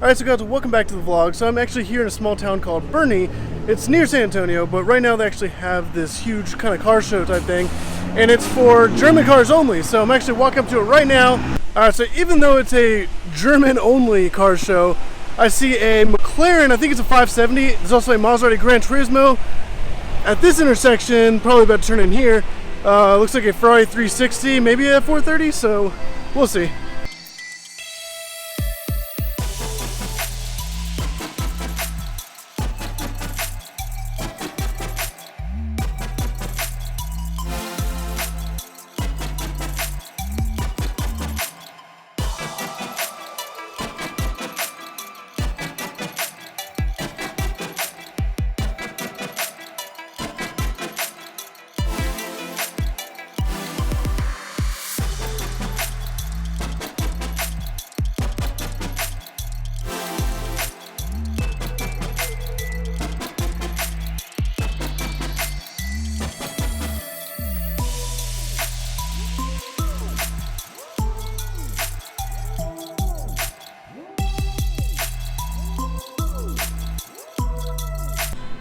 Alright, so guys, welcome back to the vlog. So I'm actually here in a small town called Bourne. It's near San Antonio, but right now they actually have this huge kind of car show type thing, and it's for German cars only. So I'm actually walking up to it right now. Alright, so even though it's a German only car show, I see a McLaren, I think it's a 570. There's also a Maserati Gran Turismo. At this intersection, probably about to turn in here, looks like a Ferrari 360, maybe a 430, so we'll see.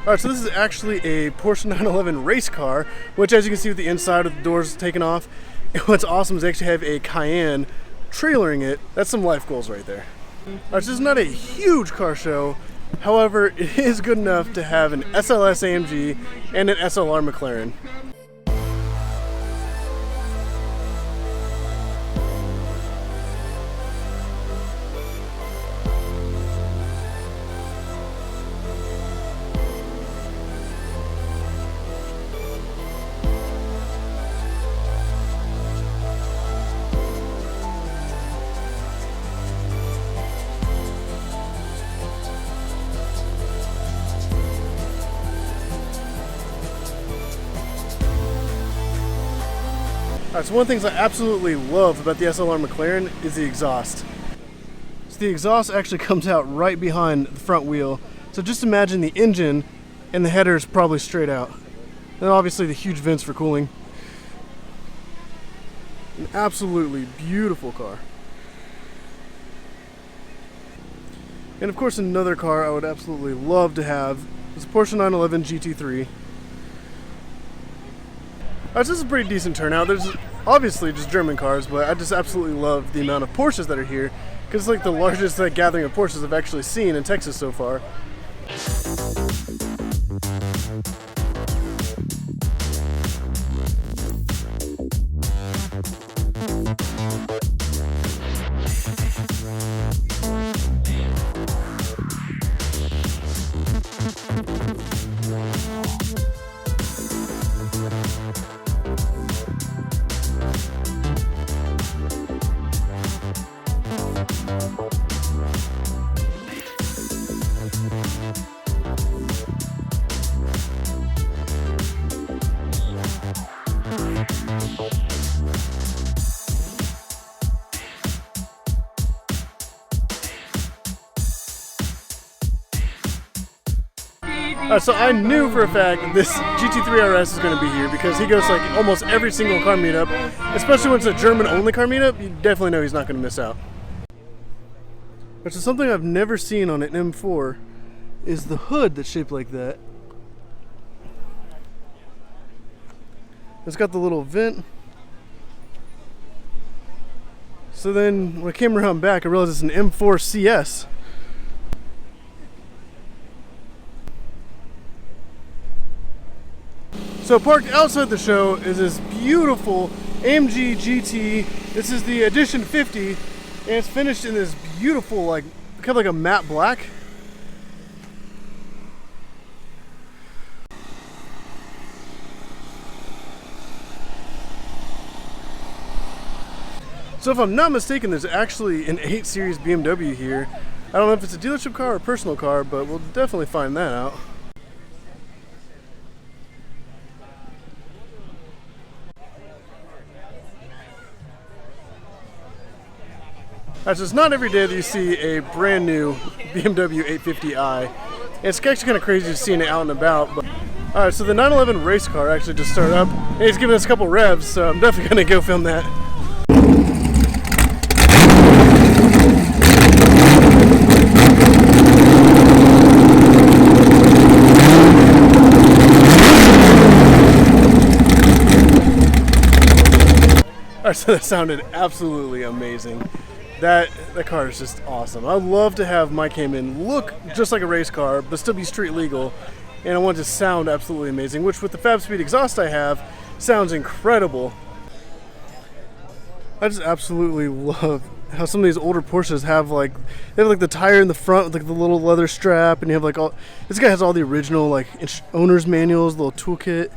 Alright, so this is actually a Porsche 911 race car, which as you can see with the inside with the doors taken off, and what's awesome is they actually have a Cayenne trailering it. That's some life goals right there. Alright, so this is not a huge car show, however, it is good enough to have an SLS AMG and an SLR McLaren. Alright, so one of the things I absolutely love about the SLR McLaren is the exhaust. So the exhaust actually comes out right behind the front wheel. So just imagine the engine and the header is probably straight out. Then obviously the huge vents for cooling. An absolutely beautiful car. And of course another car I would absolutely love to have is a Porsche 911 GT3. Alright, so this is a pretty decent turnout. There's obviously just German cars, but I just absolutely love the amount of Porsches that are here, because it's like the largest gathering of Porsches I've actually seen in Texas so far. So I knew for a fact that this GT3 RS is going to be here because he goes to like almost every single car meetup, especially when it's a German only car meetup. You definitely know he's not going to miss out. Which is something I've never seen on an M4 is the hood that's shaped like that. It's got the little vent. So then when I came around back, I realized it's an M4 CS. So parked outside the show is this beautiful AMG GT. This is the Edition 50, and it's finished in this beautiful, like, kind of like a matte black. So if I'm not mistaken, there's actually an 8 Series BMW here. I don't know if it's a dealership car or a personal car, but we'll definitely find that out. Alright, so it's not every day that you see a brand new BMW 850i. It's actually kind of crazy seeing it out and about. But alright, so the 911 race car actually just started up. And he's giving us a couple revs, so I'm definitely going to go film that. Alright, so that sounded absolutely amazing. That car is just awesome. I'd love to have my Cayman look just like a race car, but still be street legal. And I want it to sound absolutely amazing, which with the Fab Speed exhaust I have, sounds incredible. I just absolutely love how some of these older Porsches have like, they have like the tire in the front with like the little leather strap, and you have like all, this guy has all the original like owner's manuals, little toolkit.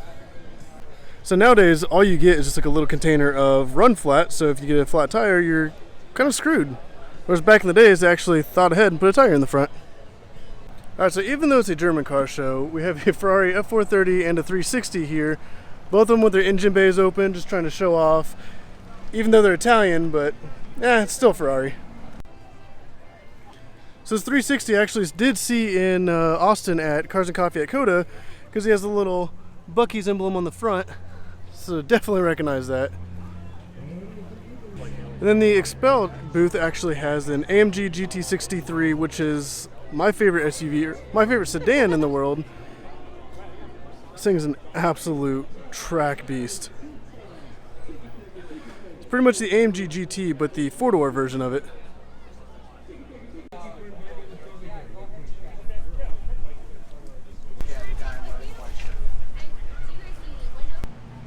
So nowadays, all you get is just like a little container of run flat, so if you get a flat tire, you're kind of screwed. Whereas back in the days, they actually thought ahead and put a tire in the front. Alright, so even though it's a German car show, we have a Ferrari F430 and a 360 here, both of them with their engine bays open, just trying to show off, even though they're Italian, but it's still Ferrari. So this 360 I actually did see in Austin at Cars and Coffee at Coda, because he has a little Buc-ee's emblem on the front, so definitely recognize that. And then the Expel booth actually has an AMG GT63, which is my favorite SUV, my favorite sedan in the world. This thing is an absolute track beast. It's pretty much the AMG GT, but the four-door version of it.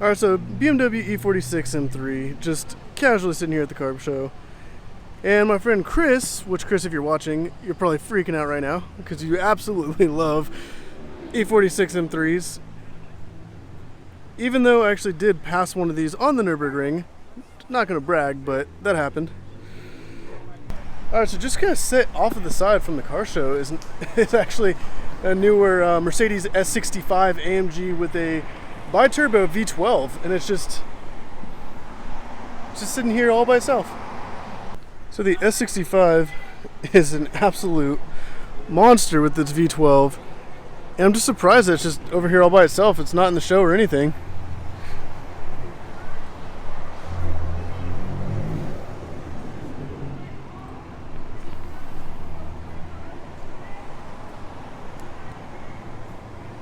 Alright, so BMW E46 M3, just casually sitting here at the carb show. And my friend Chris, which Chris, if you're watching, you're probably freaking out right now because you absolutely love E46 M3s. Even though I actually did pass one of these on the Nürburgring, not going to brag, but that happened. Alright, so just kind of sit off of the side from the car show is actually a newer Mercedes S65 AMG with a bi-turbo V12, and it's just sitting here all by itself. So the S65 is an absolute monster with its V12, and I'm just surprised that it's just over here all by itself. It's not in the show or anything.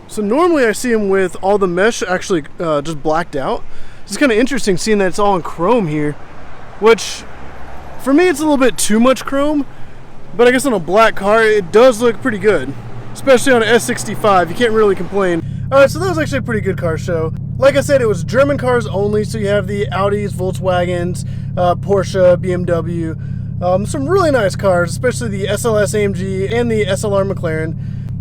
So normally I see them with all the mesh actually just blacked out. It's kind of interesting seeing that it's all in chrome here, which for me it's a little bit too much chrome, but I guess on a black car it does look pretty good, especially on an S65. You can't really complain. Alright, so that was actually a pretty good car show. Like I said, it was German cars only, so you have the Audis, Volkswagens, Porsche, BMW, some really nice cars, especially the SLS AMG and the SLR McLaren.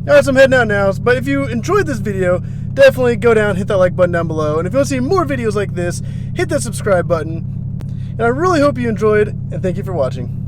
Alright, so I'm heading out now, but if you enjoyed this video, definitely go down, hit that like button down below, and if you want to see more videos like this, hit that subscribe button. And I really hope you enjoyed, and thank you for watching.